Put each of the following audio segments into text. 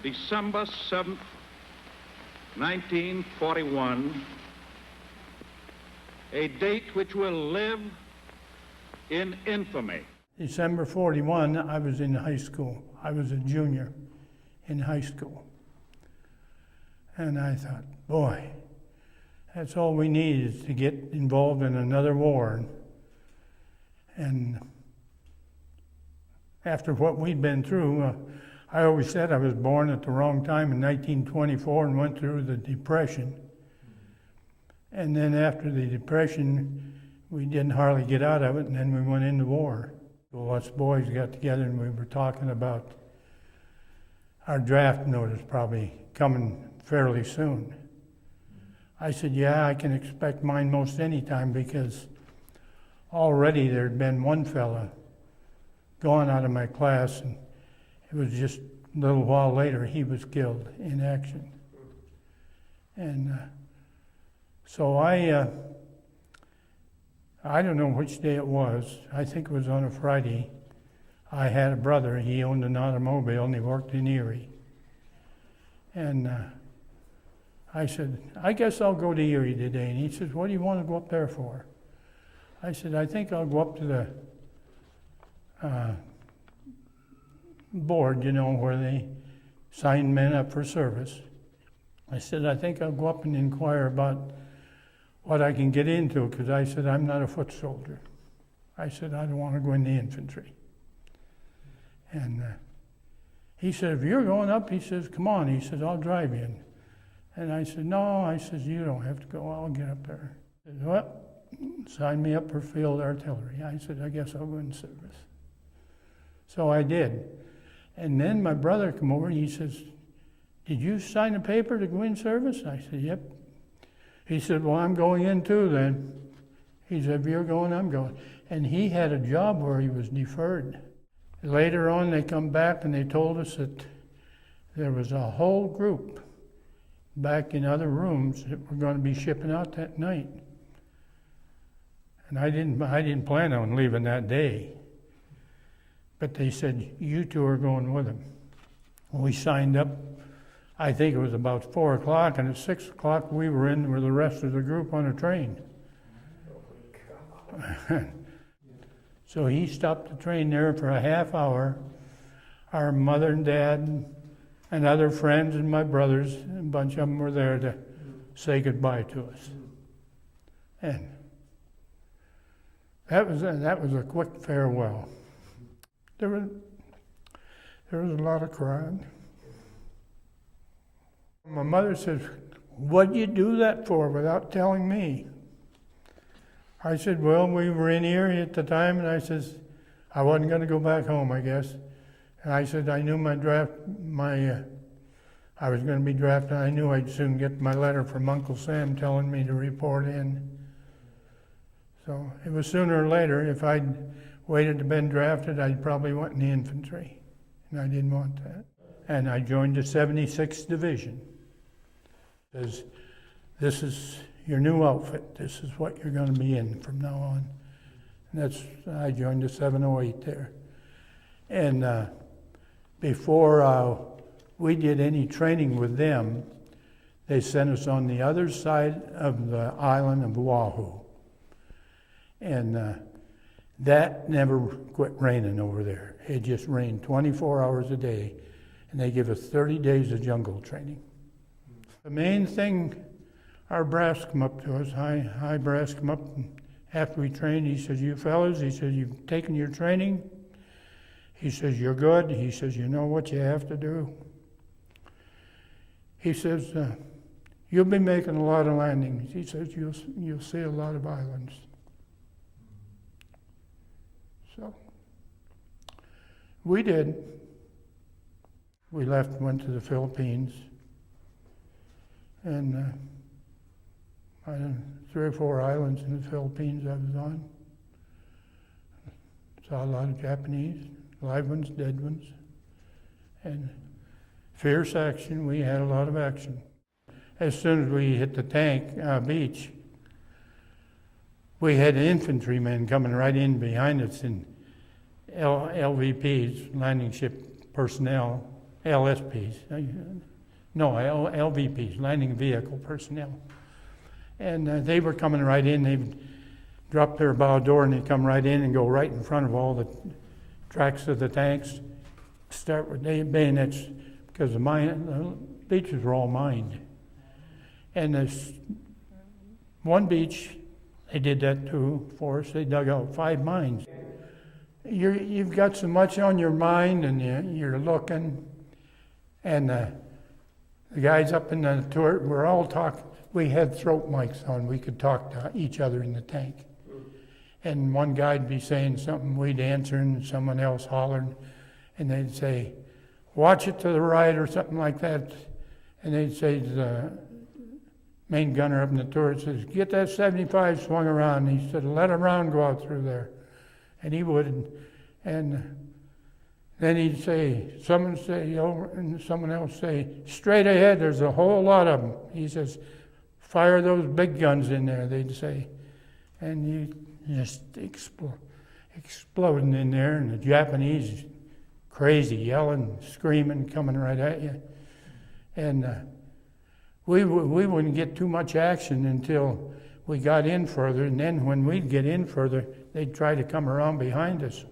December 7th, 1941, a date which will live in infamy. December 41, I was in high school. I was a junior in high school. And I thought, boy, that's all we need is to get involved in another war. And after what we'd been through, I always said I was born at the wrong time in 1924 and went through the Depression. And then after the Depression, we didn't hardly get out of it, and then we went into war. Well, us boys got together and we were talking about our draft notice probably coming fairly soon. I said, yeah, I can expect mine most any time, because already there'd been one fella gone out of my class, and it was just a little while later he was killed in action. And so I don't know which day it was. I think it was on a Friday. I had a brother. He owned an automobile and he worked in Erie. And I said, I guess I'll go to Erie today. And he says, what do you want to go up there for? I said, I think I'll go up to the board, you know, where they sign men up for service. I said, I think I'll go up and inquire about what I can get into, because I said, I'm not a foot soldier. I said, I don't want to go in the infantry. And he said, if you're going up, he says, come on. He says, I'll drive you in. And I said, no. I says, you don't have to go. I'll get up there. He said, well, sign me up for field artillery. I said, I guess I'll go in service. So I did. And then my brother came over and he says, did you sign a paper to go in service? I said, yep. He said, well, I'm going in too then. He said, if you're going, I'm going. And he had a job where he was deferred. Later on, they come back and they told us that there was a whole group back in other rooms that were going to be shipping out that night. And I didn't plan on leaving that day. But they said, you two are going with them. We signed up. I think it was about 4 o'clock, and at 6 o'clock we were in with the rest of the group on a train. So he stopped the train there for a half hour. Our mother and dad and other friends and my brothers, a bunch of them were there to say goodbye to us. And that was a quick farewell. There was a lot of crying. My mother says, what'd you do that for without telling me? I said, well, we were in Erie at the time, and I says, I wasn't going to go back home, I guess. And I said, I knew I was going to be drafted. I knew I'd soon get my letter from Uncle Sam telling me to report in. So it was sooner or later. If I'd waited to been drafted, I'd probably went in the infantry, and I didn't want that. And I joined the 76th Division. Says, this is your new outfit. This is what you're going to be in from now on. And I joined the 708 there. And before we did any training with them, they sent us on the other side of the island of Oahu. And that never quit raining over there. It just rained 24 hours a day. And they give us 30 days of jungle training. The main thing, our brass come up to us, high brass come up, and after we trained, he says, you fellas, he says, you've taken your training. He says, you're good. He says, you know what you have to do. He says, you'll be making a lot of landings. He says, you'll see a lot of islands. So we did. We left and went to the Philippines. And 3 or 4 islands in the Philippines I was on. Saw a lot of Japanese, live ones, dead ones. And fierce action, we had a lot of action. As soon as we hit the beach, we had infantrymen coming right in behind us in LVPs, landing ship personnel, LSPs. No, LVPs, landing vehicle personnel. And they were coming right in. They'd drop their bow door and they'd come right in and go right in front of all the tracks of the tanks. Start with bayonets because the beaches were all mined. And there's one beach, they did that too for us. They dug out 5 mines. You've got so much on your mind and you're looking. And the guys up in the turret were all talking. We had throat mics on. We could talk to each other in the tank. And one guy'd be saying something, we'd answer, and someone else hollering. And they'd say, watch it to the right or something like that. And they'd say to the main gunner up in the turret, says, get that 75 swung around. And he said, let a round go out through there. And he would. And then he'd say, someone say over, and someone else say, straight ahead, there's a whole lot of them. He says, fire those big guns in there, they'd say. And you just exploding in there, and the Japanese crazy, yelling, screaming, coming right at you. And we wouldn't get too much action until we got in further, and then when we'd get in further, they'd try to come around behind us.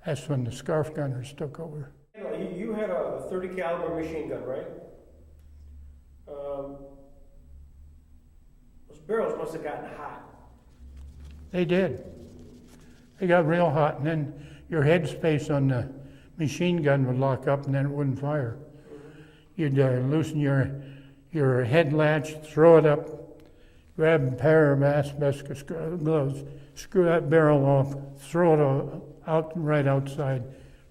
That's when the scarf gunners took over. You had a 30 caliber machine gun, right? Those barrels must have gotten hot. They did. They got real hot, and then your headspace on the machine gun would lock up, and then it wouldn't fire. You'd loosen your head latch, throw it up, grab a pair of asbestos gloves, screw that barrel off, throw it out right outside,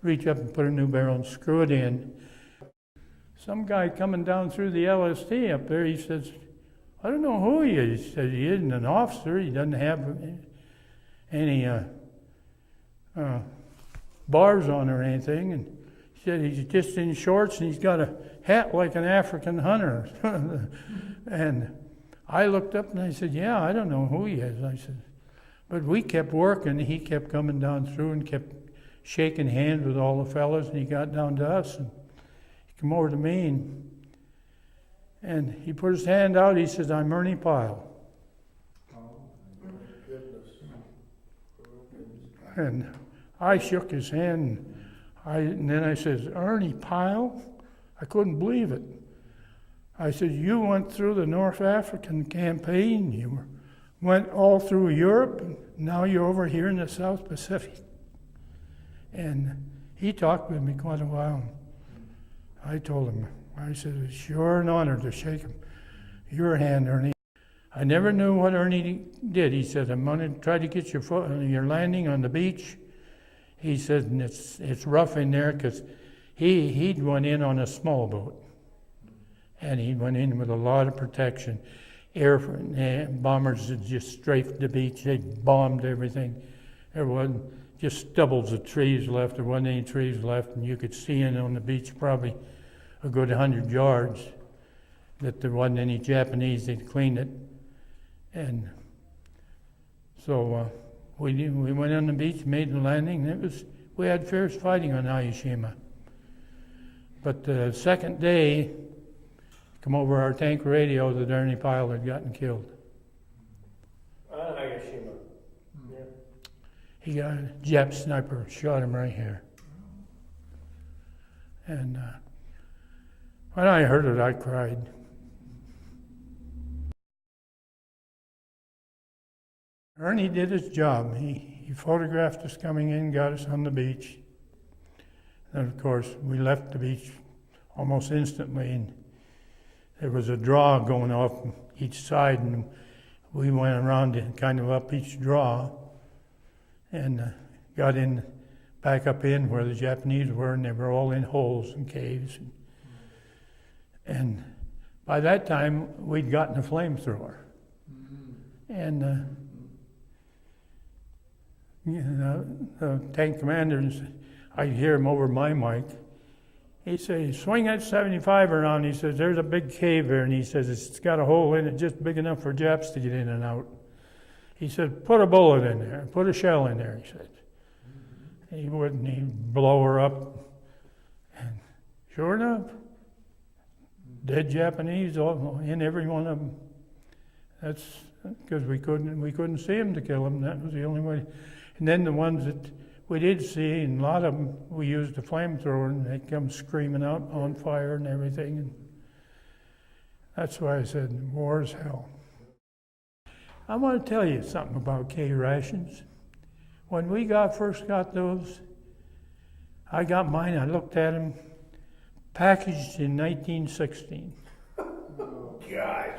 reach up and put a new barrel and screw it in. Some guy coming down through the LST up there, he says, I don't know who he is. He says he isn't an officer. He doesn't have any bars on or anything. And he said he's just in shorts and he's got a hat like an African hunter. And I looked up and I said, yeah, I don't know who he is. I said, but we kept working. He kept coming down through and kept shaking hands with all the fellas, and he got down to us and he came over to me and he put his hand out. He says, I'm Ernie Pyle. Oh, goodness. And I shook his hand. And then I says, Ernie Pyle? I couldn't believe it. I said, you went through the North African campaign. You went all through Europe. And now you're over here in the South Pacific. And he talked with me quite a while. I told him, I said, it's sure an honor to shake your hand, Ernie. I never knew what Ernie did. He said, I'm going to try to get your landing on the beach. He said, and it's rough in there because he'd went in on a small boat. And he went in with a lot of protection. Air bombers had just strafed the beach. They bombed everything. There wasn't just stubbles of trees left. There wasn't any trees left, and you could see in on the beach probably a good 100 yards that there wasn't any Japanese. They'd cleaned it. And so we went on the beach, made the landing. We had fierce fighting on Aoshima. But the second day, come over our tank radio that Ernie Pyle had gotten killed. Hiroshima. Yeah. He got a Jap sniper, shot him right here. And when I heard it, I cried. Ernie did his job. He photographed us coming in, got us on the beach. And of course, we left the beach almost instantly, and there was a draw going off each side, and we went around it, kind of up each draw, and got in, back up in where the Japanese were, and they were all in holes and caves. And by that time, we'd gotten a flamethrower. And the tank commander, I hear him over my mic. He says, swing that 75 around. He says, there's a big cave there. And he says, it's got a hole in it just big enough for Japs to get in and out. He said, put a bullet in there, put a shell in there, he said. He wouldn't, he'd blow her up. And Sure enough, dead Japanese in every one of them. That's because we couldn't see them to kill them. That was the only way. And then the ones that we did see, and a lot of them, we used a flamethrower, and they come screaming out on fire and everything. And that's why I said war is hell. I want to tell you something about K rations. When we first got those, I got mine. I looked at them, packaged in 1916. Gosh.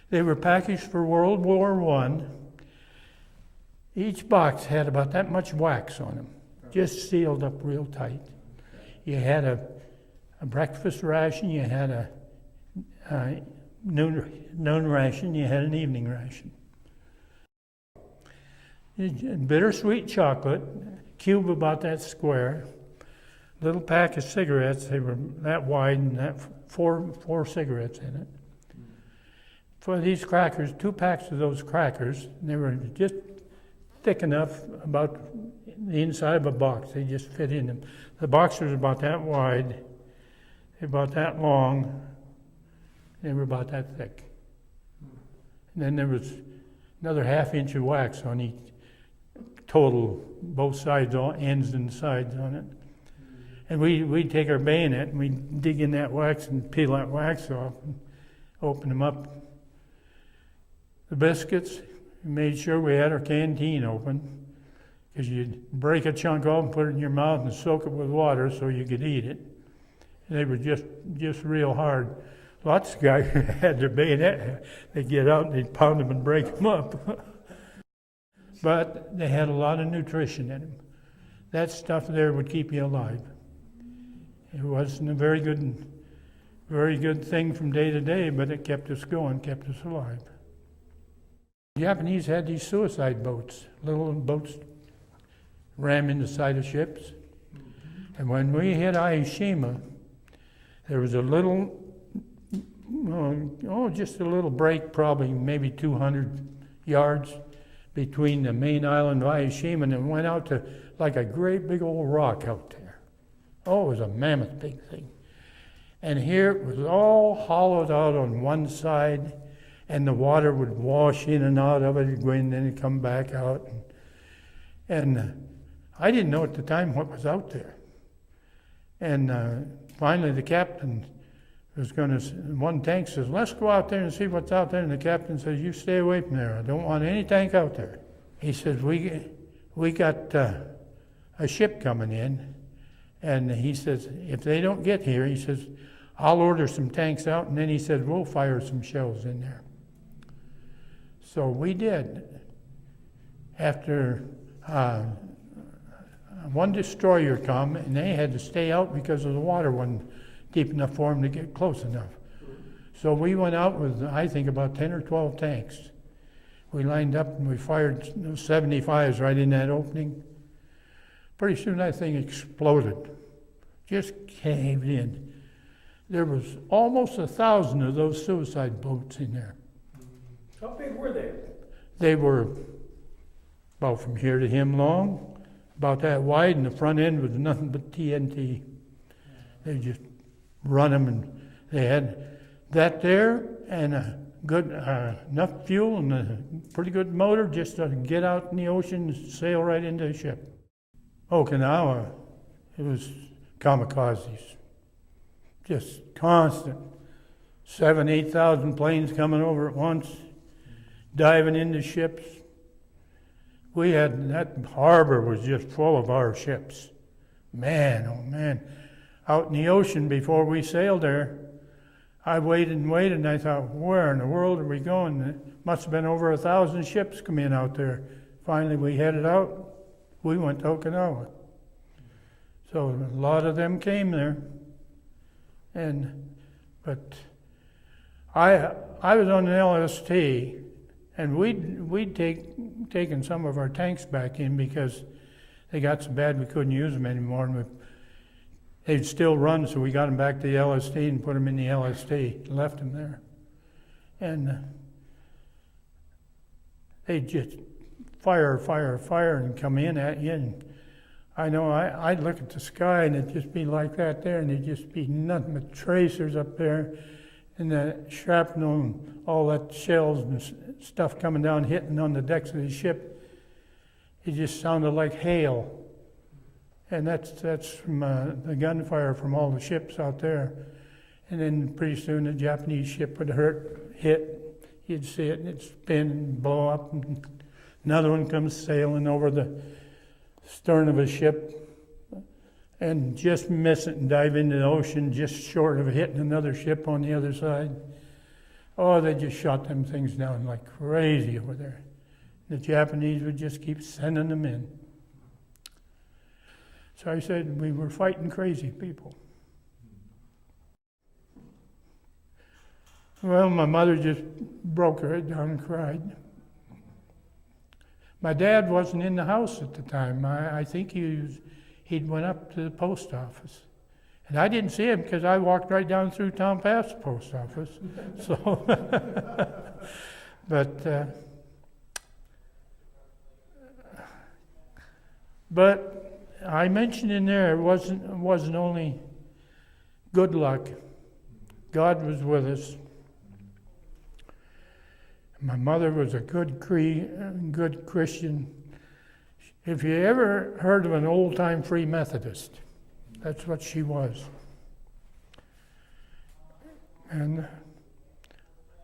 They were packaged for World War I. Each box had about that much wax on them, just sealed up real tight. You had a breakfast ration, you had a noon ration, you had an evening ration. Bittersweet chocolate, cube about that square, little pack of cigarettes, they were that wide and that four cigarettes in it. For these crackers, 2 packs of those crackers, they were just thick enough about the inside of a box. They just fit in them. The box was about that wide, about that long, they were about that thick. And then there was another 1/2 inch of wax on each total, both sides, all ends and sides on it. And we'd take our bayonet and we'd dig in that wax and peel that wax off and open them up. The biscuits, we made sure we had our canteen open, because you'd break a chunk off and put it in your mouth and soak it with water so you could eat it. And they were just real hard. Lots of guys had their bayonet, they'd get out and they'd pound them and break them up. But they had a lot of nutrition in them. That stuff there would keep you alive. It wasn't a very good thing from day to day, but it kept us going, kept us alive. The Japanese had these suicide boats, little boats ram in the side of ships. And when we hit Aishima, there was a little, just a little break, probably maybe 200 yards between the main island of Aishima, and it went out to like a great big old rock out there. Oh, it was a mammoth big thing. And here it was all hollowed out on one side, and the water would wash in and out of it, it'd go in, then it'd come back out. And I didn't know at the time what was out there. And finally the captain was one tank says, let's go out there and see what's out there. And the captain says, you stay away from there. I don't want any tank out there. He says, we got a ship coming in. And he says, if they don't get here, he says, I'll order some tanks out. And then he said, we'll fire some shells in there. So we did. After one destroyer come, and they had to stay out because of the water wasn't deep enough for them to get close enough. So we went out with, I think, about 10 or 12 tanks. We lined up and we fired 75s right in that opening. Pretty soon that thing exploded, just caved in. There was almost 1,000 of those suicide boats in there. How big were they? They were about from here to him long, about that wide, and the front end was nothing but TNT. They just run them, and they had that there and a good enough fuel and a pretty good motor just to get out in the ocean and sail right into a ship. Okinawa, it was kamikazes, just constant. 7,000, 8,000 planes coming over at once, diving into ships. We had, that harbor was just full of our ships. Man, oh man. Out in the ocean before we sailed there, I waited and waited, and I thought, where in the world are we going? It must have been over 1,000 ships come in out there. Finally, we headed out. We went to Okinawa. So a lot of them came there. But I was on an LST, and we'd taken some of our tanks back in because they got so bad we couldn't use them anymore. And they'd still run, so we got them back to the LST and put them in the LST, left them there. And they'd just fire and come in at you. And I know I'd look at the sky and it'd just be like that there, and there'd just be nothing but tracers up there, and the shrapnel and all that shells and stuff coming down, hitting on the decks of the ship. It just sounded like hail. And that's from the gunfire from all the ships out there. And then pretty soon the Japanese ship would hit. You'd see it, and it'd spin and blow up. And another one comes sailing over the stern of a ship and just miss it and dive into the ocean just short of hitting another ship on the other side. Oh, they just shot them things down like crazy over there. The Japanese would just keep sending them in. So I said, we were fighting crazy people. Well, my mother just broke her head down and cried. My dad wasn't in the house at the time. I think he'd went up to the post office. And I didn't see him because I walked right down through town past the post office. So, but I mentioned in there it wasn't only good luck. God was with us. My mother was a good Christian. If you ever heard of an old-time Free Methodist, that's what she was. And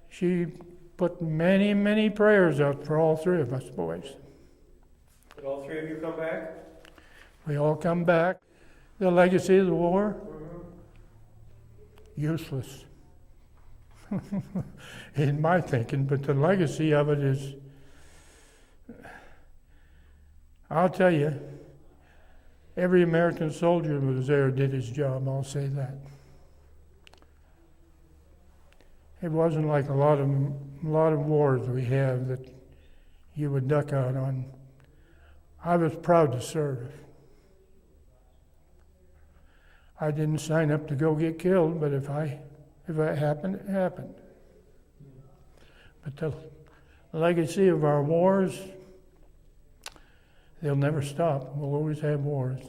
she put many, many prayers out for all three of us boys. Did all three of you come back? We all come back. The legacy of the war? Useless. In my thinking, but the legacy of it is, I'll tell you, every American soldier who was there did his job, I'll say that. It wasn't like a lot of wars we have that you would duck out on. I was proud to serve. I didn't sign up to go get killed, but if it happened, it happened. But the legacy of our wars, they'll never stop. We'll always have wars.